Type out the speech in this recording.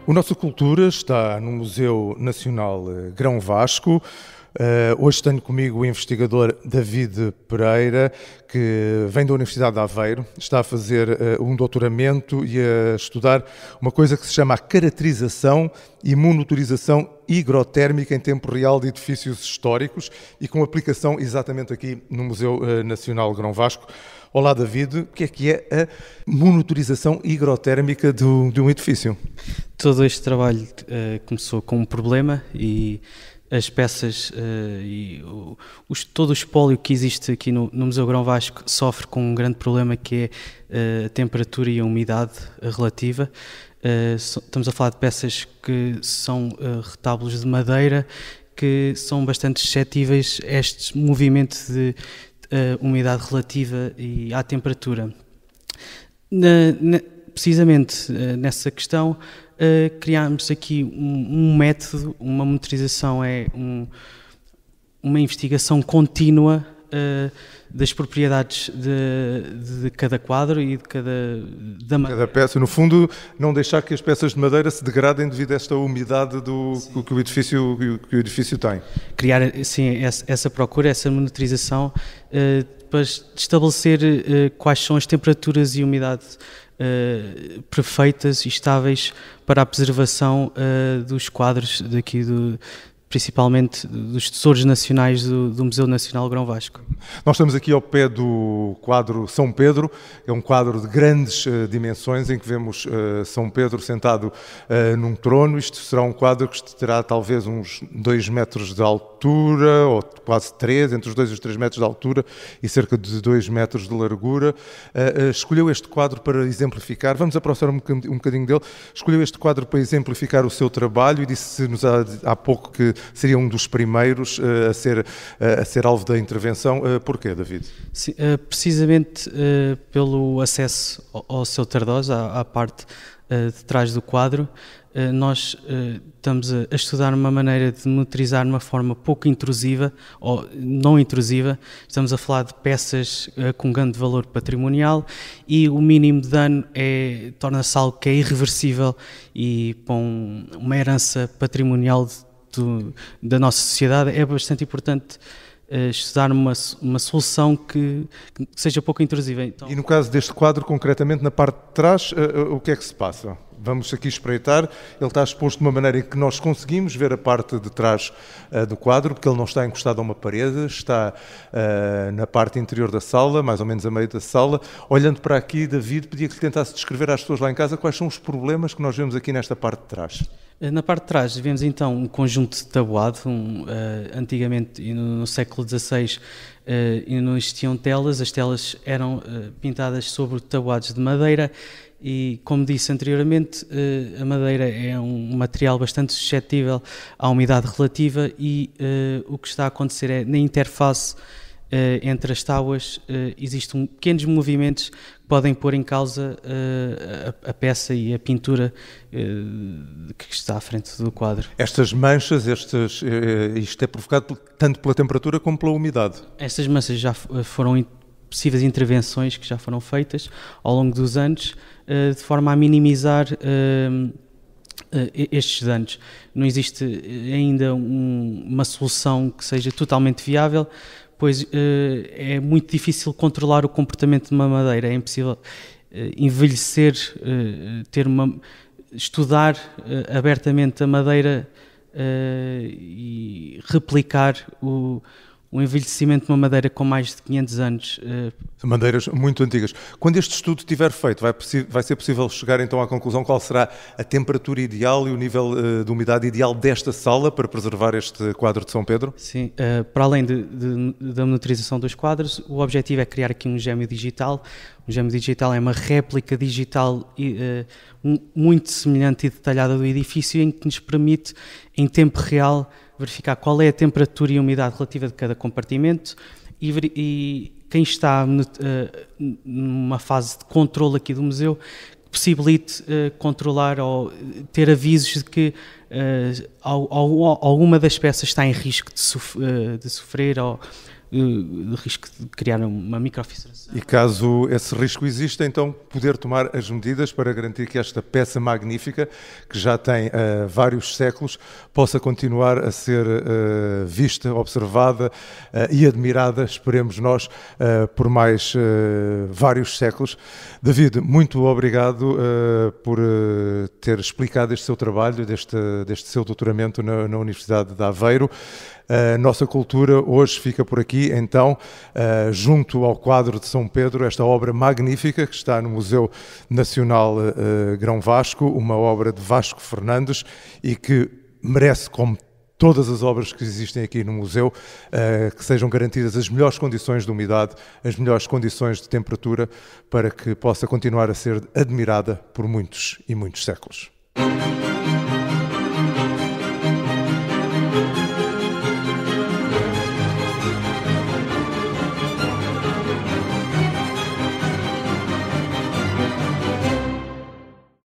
O Nossa Cultura está no Museu Nacional Grão Vasco. Hoje tenho comigo o investigador David Pereira, que vem da Universidade de Aveiro, está a fazer um doutoramento e a estudar uma coisa que se chama a caracterização e monitorização higrotérmica em tempo real de edifícios históricos e com aplicação exatamente aqui no Museu Nacional Grão Vasco. Olá, David. O que é a monitorização higrotérmica de um edifício? Todo este trabalho começou com um problema e as peças e todo o espólio que existe aqui no Museu Grão Vasco sofre com um grande problema, que é a temperatura e a umidade relativa. Estamos a falar de peças que são retábulos de madeira que são bastante suscetíveis a este movimento de umidade relativa e à temperatura. Precisamente nessa questão, criámos aqui um método. Uma monitorização é uma investigação contínua das propriedades de cada quadro e de cada peça. No fundo, não deixar que as peças de madeira se degradem devido a esta umidade que o edifício tem. Criar, sim, essa procura, essa monitorização para estabelecer quais são as temperaturas e umidade perfeitas e estáveis para a preservação dos quadros daqui principalmente dos tesouros nacionais do Museu Nacional Grão Vasco. Nós estamos aqui ao pé do quadro São Pedro. É um quadro de grandes dimensões em que vemos São Pedro sentado num trono. Isto será um quadro que terá talvez uns 2 metros de altura, ou quase 3, entre os 2 e os 3 metros de altura e cerca de 2 metros de largura. Escolheu este quadro para exemplificar, vamos aproximar um bocadinho dele, escolheu este quadro para exemplificar o seu trabalho e disse-nos há pouco que seria um dos primeiros a ser alvo da intervenção. Porquê, David? Sim, precisamente pelo acesso ao seu Tardoso, à parte de trás do quadro. Nós estamos a estudar uma maneira de monitorizar de uma forma pouco intrusiva ou não intrusiva. Estamos a falar de peças com grande valor patrimonial e o mínimo de dano torna-se algo que é irreversível e para uma herança patrimonial da nossa sociedade é bastante importante estudar uma solução que seja pouco intrusiva. Então, e no caso deste quadro, concretamente na parte de trás, o que é que se passa? Vamos aqui espreitar. Ele está exposto de uma maneira em que nós conseguimos ver a parte de trás do quadro, porque ele não está encostado a uma parede, está na parte interior da sala, mais ou menos a meio da sala. Olhando para aqui, David, pedia que lhe tentasse descrever às pessoas lá em casa quais são os problemas que nós vemos aqui nesta parte de trás. Na parte de trás vemos então um conjunto de tabuado. Antigamente, no século XVI, não existiam telas. As telas eram pintadas sobre tabuados de madeira e, como disse anteriormente, a madeira é um material bastante suscetível à umidade relativa e o que está a acontecer é, na interface entre as tábuas, existem pequenos movimentos que podem pôr em causa a peça e a pintura que está à frente do quadro. Estas manchas, isto é provocado tanto pela temperatura como pela umidade? Estas manchas já foram possíveis intervenções que já foram feitas ao longo dos anos, de forma a minimizar estes danos. Não existe ainda uma solução que seja totalmente viável, pois é muito difícil controlar o comportamento de uma madeira. É impossível envelhecer, estudar abertamente a madeira e replicar o envelhecimento de uma madeira com mais de 500 anos. Madeiras muito antigas. Quando este estudo estiver feito, vai ser possível chegar então à conclusão qual será a temperatura ideal e o nível de umidade ideal desta sala para preservar este quadro de São Pedro? Sim, para além da monitorização dos quadros, o objetivo é criar aqui um gêmeo digital. Um gêmeo digital é uma réplica digital muito semelhante e detalhada do edifício, em que nos permite, em tempo real, verificar qual é a temperatura e a umidade relativa de cada compartimento e quem está numa fase de controle aqui do museu, que possibilite controlar ou ter avisos de que alguma das peças está em risco de sofrer ou risco de criar uma microfissuração. E caso esse risco exista, então poder tomar as medidas para garantir que esta peça magnífica, que já tem vários séculos, possa continuar a ser vista, observada e admirada, esperemos nós, por mais vários séculos. David, muito obrigado por ter explicado este seu trabalho, deste seu doutoramento na Universidade de Aveiro. A nossa cultura hoje fica por aqui, então, junto ao quadro de São Pedro, esta obra magnífica que está no Museu Nacional Grão Vasco, uma obra de Vasco Fernandes e que merece, como todas as obras que existem aqui no museu, que sejam garantidas as melhores condições de umidade, as melhores condições de temperatura, para que possa continuar a ser admirada por muitos e muitos séculos.